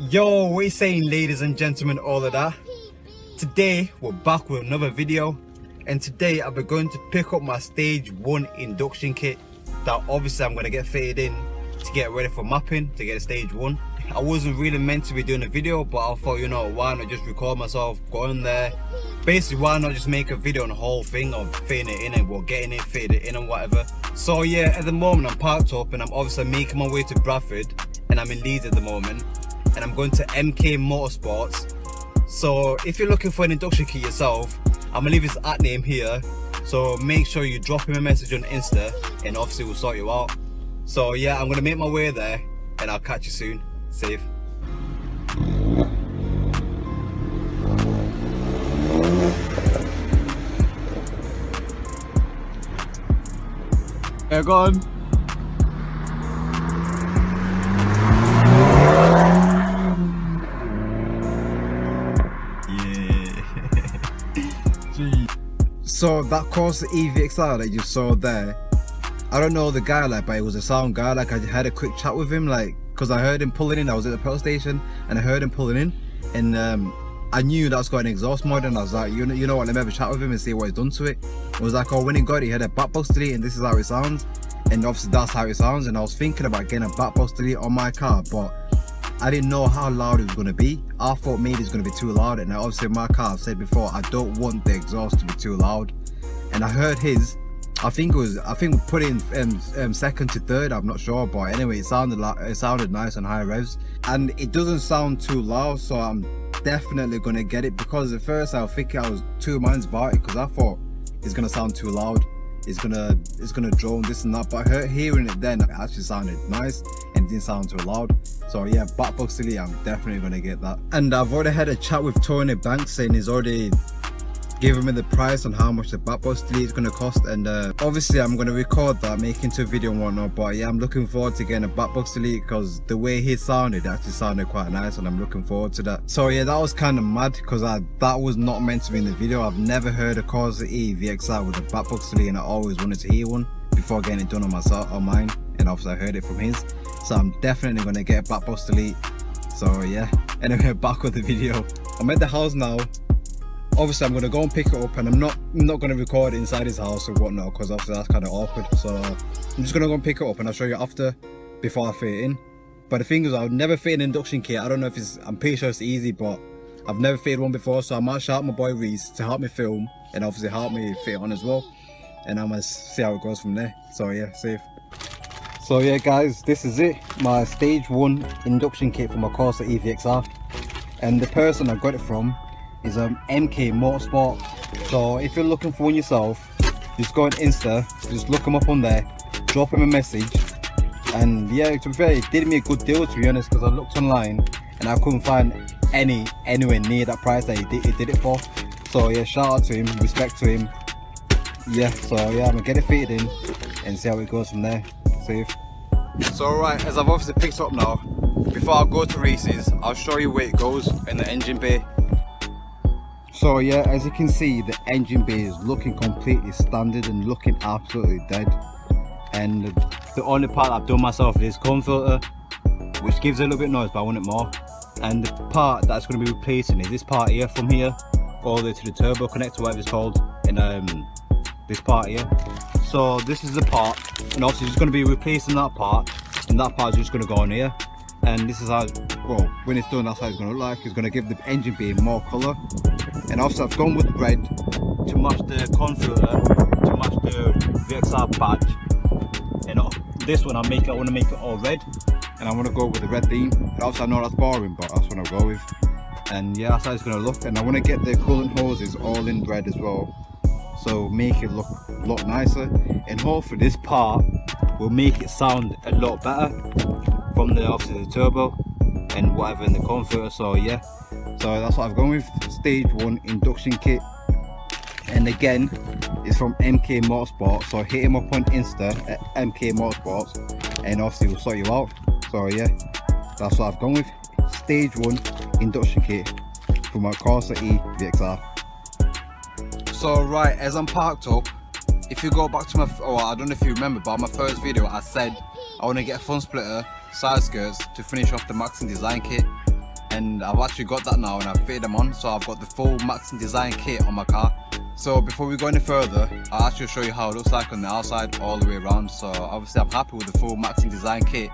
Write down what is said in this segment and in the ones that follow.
Yo, what are you saying, ladies and gentlemen, all of that? Today we're back with another video, and today I'll be going to pick up my stage 1 induction kit that obviously I'm going to get fitted in to get ready for mapping to get stage 1. I wasn't really meant to be doing a video, but I thought, you know, why not just record myself going there. Basically, why not just make a video on the whole thing of fitting it in and we're getting it fitted in and whatever. So yeah, at the moment I'm parked up and I'm obviously making my way to Bradford, and I'm in Leeds at the moment, and I'm going to MK Motorsports. So if you're looking for an induction kit yourself, I'm gonna leave his @ name here, so make sure you drop him a message on Insta and obviously we'll sort you out. So yeah, I'm gonna make my way there and I'll catch you soon. Safe. Yeah, go on. So that Corsa VXR that you saw there, I don't know the guy like, but it was a sound guy. Like I had a quick chat with him, like, cause I heard him pulling in. I was at the petrol station and I heard him pulling in, and I knew that's got an exhaust mod, and I was like, you know what, let me have a chat with him and see what he's done to it. It was like, oh, when he got it, he had a back box delete, and this is how it sounds, and obviously that's how it sounds. And I was thinking about getting a back box delete on my car, but I didn't know how loud it was going to be. I thought maybe it's going to be too loud, and obviously in my car, I've said before, I don't want the exhaust to be too loud. And I heard his, I think we put it in second to third, I'm not sure, but anyway, it sounded nice on high revs, and it doesn't sound too loud, so I'm definitely going to get it. Because at first I was thinking, I was 2 minds about it, because I thought it's going to sound too loud, it's gonna drone this and that, but hearing it then, it actually sounded nice and didn't sound too loud. So yeah, back box delete, I'm definitely gonna get that. And I've already had a chat with Tony Banks, saying he's already given me the price on how much the back box delete is going to cost, and obviously I'm going to record that, make into a video and whatnot. But yeah, I'm looking forward to getting a back box delete, because the way he sounded actually sounded quite nice, and I'm looking forward to that. So yeah, that was kind of mad, because that was not meant to be in the video. I've never heard a Corsa VXR with a back box delete, and I always wanted to hear one before getting it done on mine, and obviously I heard it from his. So I'm definitely going to get a back box delete. So yeah, anyway, back with the video. I'm at the house now. Obviously I'm going to go and pick it up, and I'm not going to record inside his house or whatnot, because obviously that's kind of awkward. So I'm just going to go and pick it up, and I'll show you after, before I fit it in. But the thing is, I've never fit an induction kit. I don't know if I'm pretty sure it's easy, but I've never fitted one before, so I might shout my boy Reese to help me film and obviously help me fit it on as well, and I'm going to see how it goes from there. So yeah, safe. So yeah guys, this is it, my stage 1 induction kit for my Corsa VXR, and the person I got it from is MK Motorsport. So if you're looking for one yourself, just go on Insta, just look him up on there, drop him a message. And yeah, to be fair, it did me a good deal, to be honest, because I looked online and I couldn't find anywhere near that price that he did it for. So yeah, shout out to him, respect to him. Yeah, so yeah, I'm gonna get it fitted in and see how it goes from there. Safe. So right, as I've obviously picked up now, before I go to Reese's, I'll show you where it goes in the engine bay. So yeah, as you can see, the engine bay is looking completely standard and looking absolutely dead. And the only part I've done myself is cone filter, which gives a little bit of noise, but I want it more. And the part that's going to be replacing is this part here, from here all the way to the turbo connector, whatever it's called, and this part here. So this is the part, and obviously it's going to be replacing that part, and that part is just going to go on here. And this is how, well, when it's done, that's how it's going to look like. It's going to give the engine bay more colour. And also I've gone with red to match the cone filter, to match the VXR badge. And this one I want to make it all red, and I want to go with the red theme. And also I know that's boring, but that's what I'll go with. And yeah, that's how it's going to look. And I want to get the coolant hoses all in red as well, so make it look a lot nicer. And hopefully this part will make it sound a lot better from obviously the turbo and whatever in the cone filter. So yeah, so that's what I've gone with, stage 1 induction kit. And again, it's from MK Motorsport, so hit him up on Insta at MK Motorsports, and obviously we'll sort you out. So yeah, that's what I've gone with, stage 1 induction kit for my Corsa VXR. So right, as I'm parked up, if you go back to my, I don't know if you remember, but my first video I said I want to get a front splitter, side skirts to finish off the Maxing design kit. and I've actually got that now and I've fitted them on, so I've got the full Maxing design kit on my car. So before we go any further, I'll actually show you how it looks like on the outside all the way around. So obviously I'm happy with the full Maxing design kit.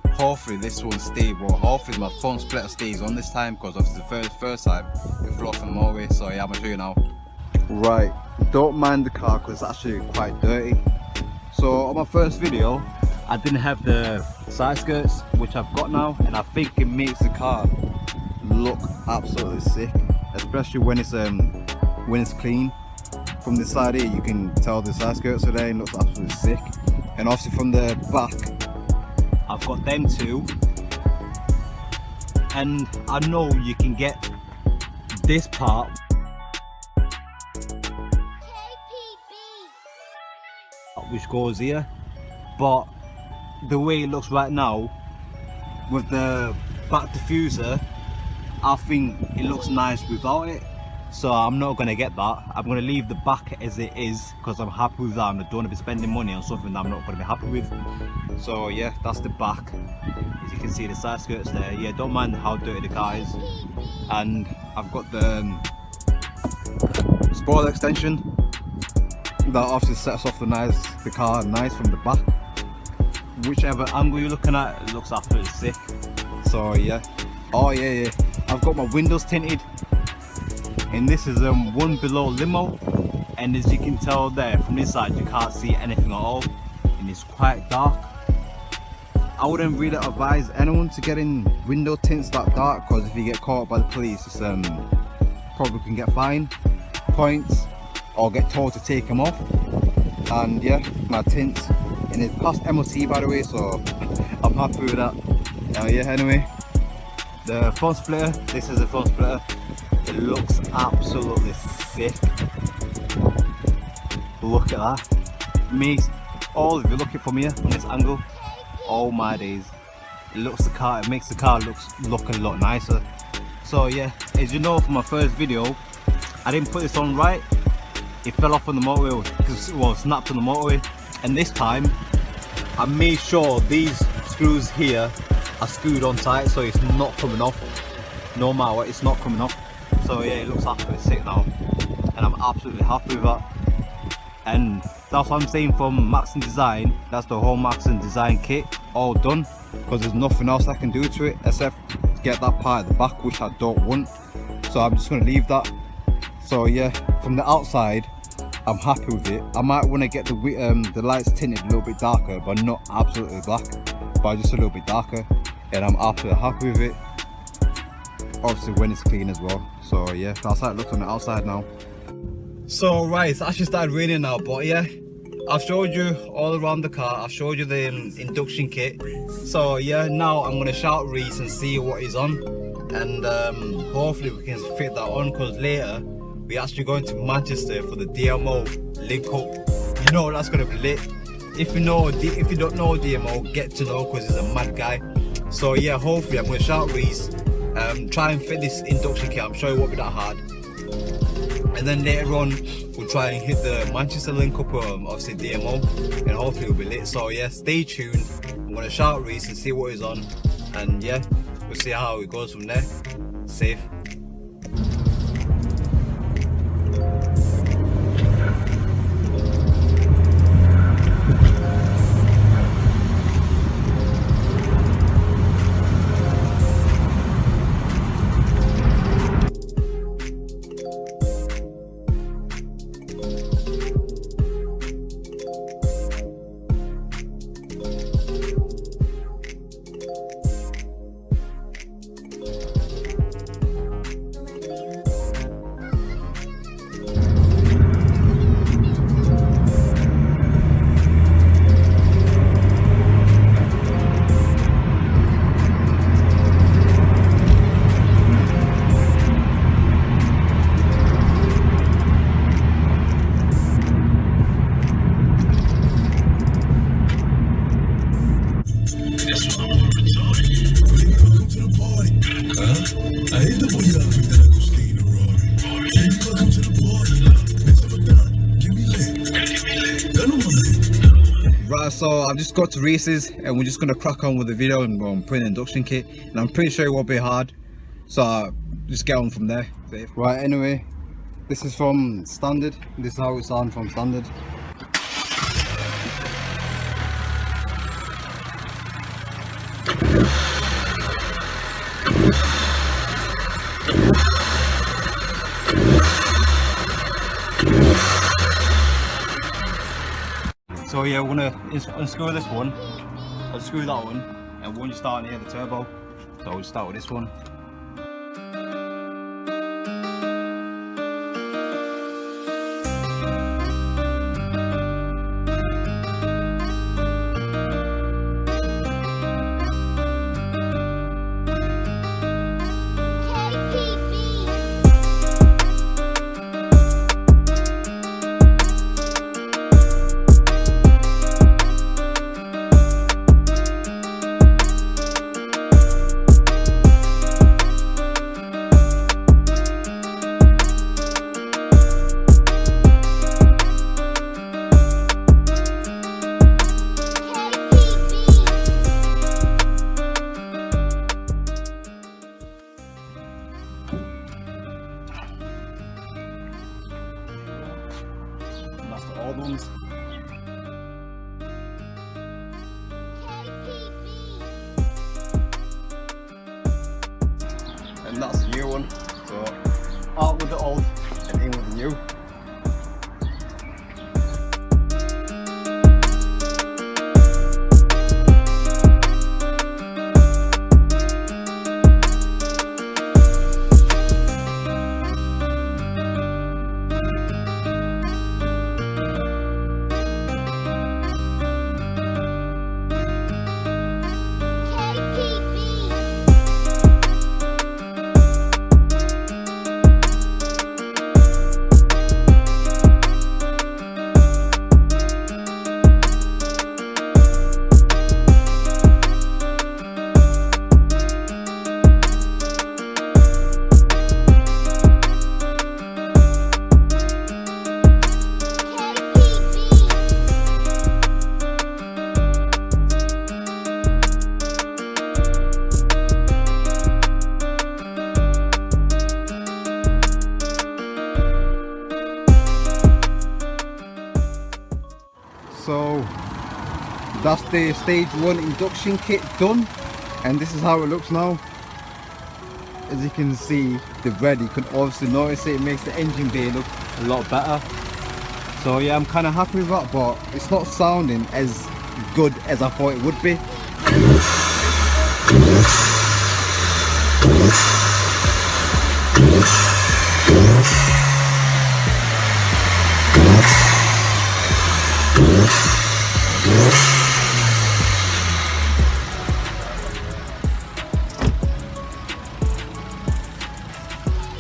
Hopefully this one's stable, hopefully my front splitter stays on this time, because obviously the first time it flew off on the motorway. So yeah, I'm gonna show you now. Right, don't mind the car because it's actually quite dirty. So on my first video I didn't have the side skirts, which I've got now, and I think it makes the car look absolutely sick, especially when it's clean. From the side here you can tell the side skirts are there and it looks absolutely sick. And obviously from the back I've got them too, and I know you can get this part which goes here, but the way it looks right now with the back diffuser, I think it looks nice without it, so I'm not going to get that. I'm going to leave the back as it is because I'm happy with that. I don't want to be spending money on something that I'm not going to be happy with. So yeah, that's the back. As you can see, the side skirts there. Yeah, don't mind how dirty the car is. And I've got the spoiler extension that obviously sets off the car nice from the back. Whichever angle you're looking at, it looks absolutely sick. So yeah. Oh yeah, I've got my windows tinted, and this is one below limo, and as you can tell there from this side you can't see anything at all, and it's quite dark. I wouldn't really advise anyone to get in window tints that dark, because if you get caught by the police, it's probably can get fined points or get told to take them off. And yeah, my tints, and it passed MOT by the way, so I'm happy with that. Yeah, anyway, the front splitter, this is the front splitter. It looks absolutely sick. Look at that. Makes all, if you look at from here, from this angle, oh my days, it makes the car look a lot nicer. So yeah, as you know from my first video, I didn't put this on right. It fell off on the motorway, well, snapped on the motorway, and this time I made sure these screws here are screwed on tight, so it's not coming off. No matter what, it's not coming off. So yeah, it looks absolutely sick now, and I'm absolutely happy with that. And that's what I'm saying from Maxing Design. That's the whole Maxing Design kit all done, because there's nothing else I can do to it except get that part at the back, which I don't want. So I'm just going to leave that. So yeah, from the outside I'm happy with it. I might want to get the lights tinted a little bit darker, but not absolutely black, but just a little bit darker, and I'm absolutely happy with it, obviously when it's clean as well. So yeah, that's how it looks on the outside now. So right, it's actually started raining now, but yeah, I've showed you all around the car. I've showed you the induction kit. So yeah, now I'm gonna shout Reese and see what he's on, and hopefully we can fit that on, because later we're actually going to Manchester for the DMO link up. You know that's gonna be lit. If you don't know DMO, get to know, because he's a mad guy. So yeah, hopefully I'm gonna shout Reese, try and fit this induction kit. I'm sure it won't be that hard. And then later on we'll try and hit the Manchester link up, obviously DMO, and hopefully it'll be lit. So yeah, stay tuned. I'm gonna shout Reese and see what he's on, and yeah, we'll see how it goes from there. Safe. Right, so I've just got to Reese's and we're just going to crack on with the video and put in the induction kit, and I'm pretty sure it won't be hard. So just get on from there. Right, anyway, this is from standard. This is how it sounds from standard. So yeah, we're gonna unscrew this one, unscrew that one, and we're just starting here the turbo. So we'll start with this one. That's the old ones. And that's the new one. So out with the old and in with the new. So that's the stage 1 induction kit done, and this is how it looks now. As you can see, the red, you can obviously notice it makes the engine bay look a lot better. So yeah, I'm kind of happy with that, but it's not sounding as good as I thought it would be.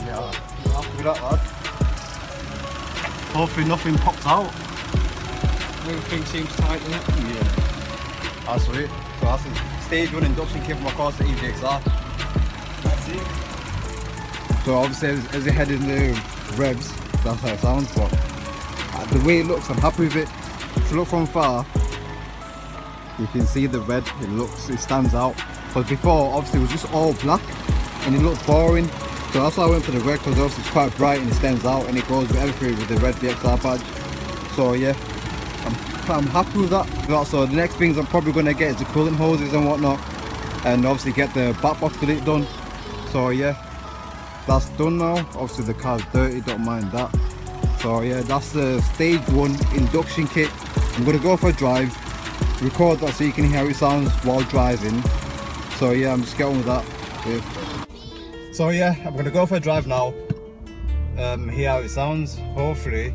Yeah, happy with that, lad. Hopefully nothing pops out. Everything seems tight in it. Yeah. That's sweet. So that's the stage 1 induction kit for my Corsa VXR. That's it. So obviously as you head into revs, that's how it sounds, but the way it looks, I'm happy with it. If you look from far, you can see the red, it stands out. But before, obviously it was just all black and it looked boring. So that's why I went for the red, because obviously it's quite bright and it stands out and it goes with everything with the red VXR badge. So yeah, I'm happy with that. So the next things I'm probably going to get is the coolant hoses and whatnot, and obviously get the back box delete done. So yeah, that's done now. Obviously the car's dirty, don't mind that. So yeah, that's the stage 1 induction kit. I'm going to go for a drive, record that so you can hear how it sounds while driving. So yeah, I'm just getting with that. Yeah. So yeah, I'm going to go for a drive now, hear how it sounds. Hopefully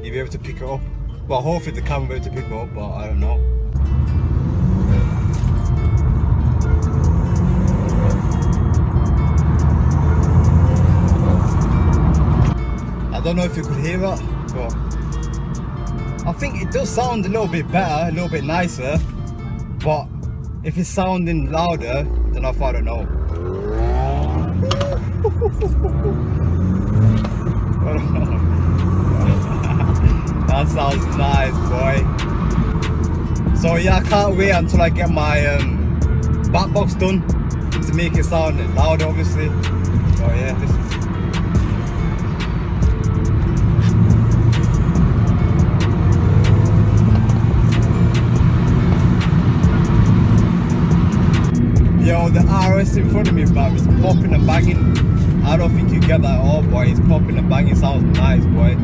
you'll be able to pick it up. Well, hopefully the camera will be able to pick it up, but I don't know. I don't know if you could hear that, but I think it does sound a little bit better, a little bit nicer. But if it's sounding louder, then I don't know. That sounds nice, boy. So yeah, I can't wait until I get my back box done. to make it sound loud, obviously. Oh yeah, this is. Yo, the RS in front of me, fam, is popping and banging. I don't think you get that at all, boy. It's popping and banging, sounds nice, boy.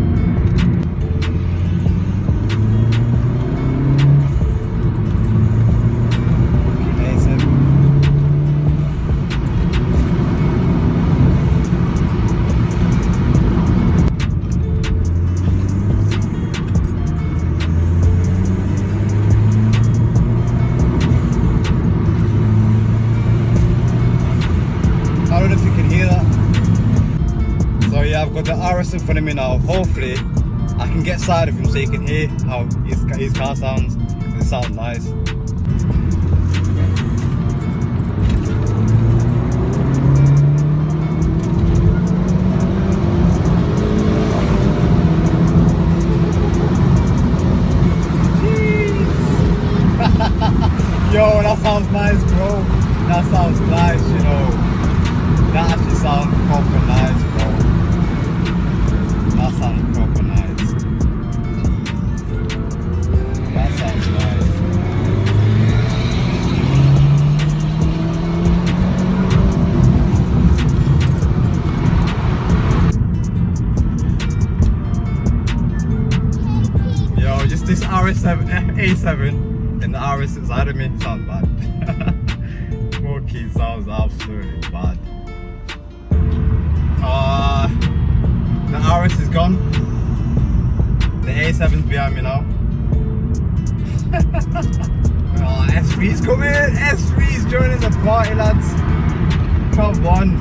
I don't know if you can hear that. So yeah, I've got the RS in front of me now. Hopefully I can get side of him so you can hear how his car sounds. It sounds nice. Yo, that sounds nice, bro. That sounds nice, you know. That actually sounds proper nice, bro. That sounds proper nice. That sounds nice. Yo, just this A7 and the RS inside of me sounds bad. Smoky sounds absolutely bad. The RS is gone. The A7's behind me now. Oh, S3's coming! S3's joining the party, lads. Come on.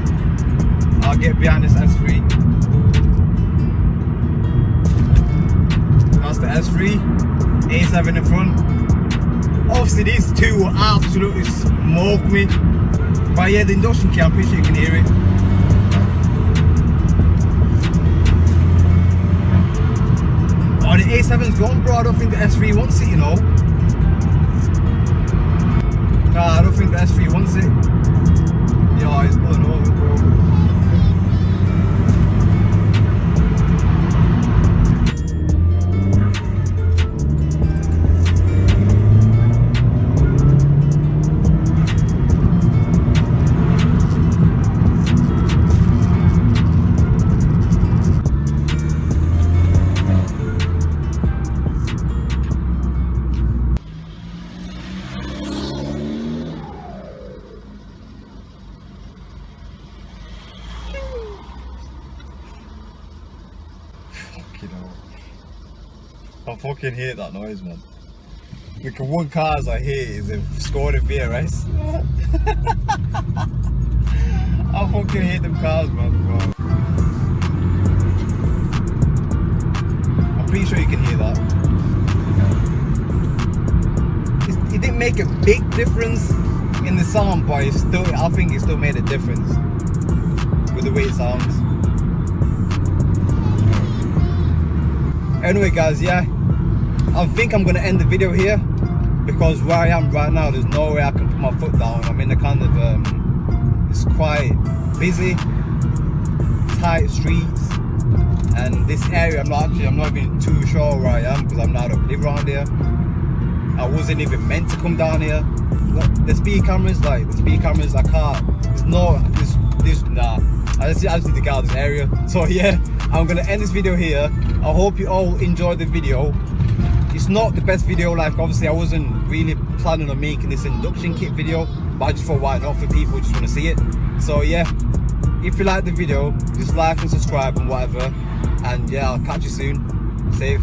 I'll get behind this S3. That's the S3. A7 in front. Obviously these two will absolutely smoke me. But yeah, the induction key, I'm pretty sure you can hear it. Oh, the A7's gone, bro. I don't think the S3 wants it, you know. Nah, I don't think the S3 wants it. Yo, it's pulling over, bro. I fucking hate that noise, man. Like one cars I hate is a Skoda VRS. I fucking hate them cars, man. Bro. I'm pretty sure you can hear that. It didn't make a big difference in the sound, but it's still, I think it still made a difference with the way it sounds. Anyway guys, yeah, I think I'm gonna end the video here because where I am right now, there's no way I can put my foot down. I'm in a kind of, it's quite busy, tight streets, and this area I'm not even too sure where I am because I don't live around here. I wasn't even meant to come down here. The speed cameras, I can't, nah, I just need to get out of this area. So yeah, I'm gonna end this video here. I hope you all enjoyed the video. It's not the best video, like obviously I wasn't really planning on making this induction kit video, but I just thought why not, for people who just want to see it. So yeah, if you like the video, just like and subscribe and whatever, and yeah, I'll catch you soon. Safe.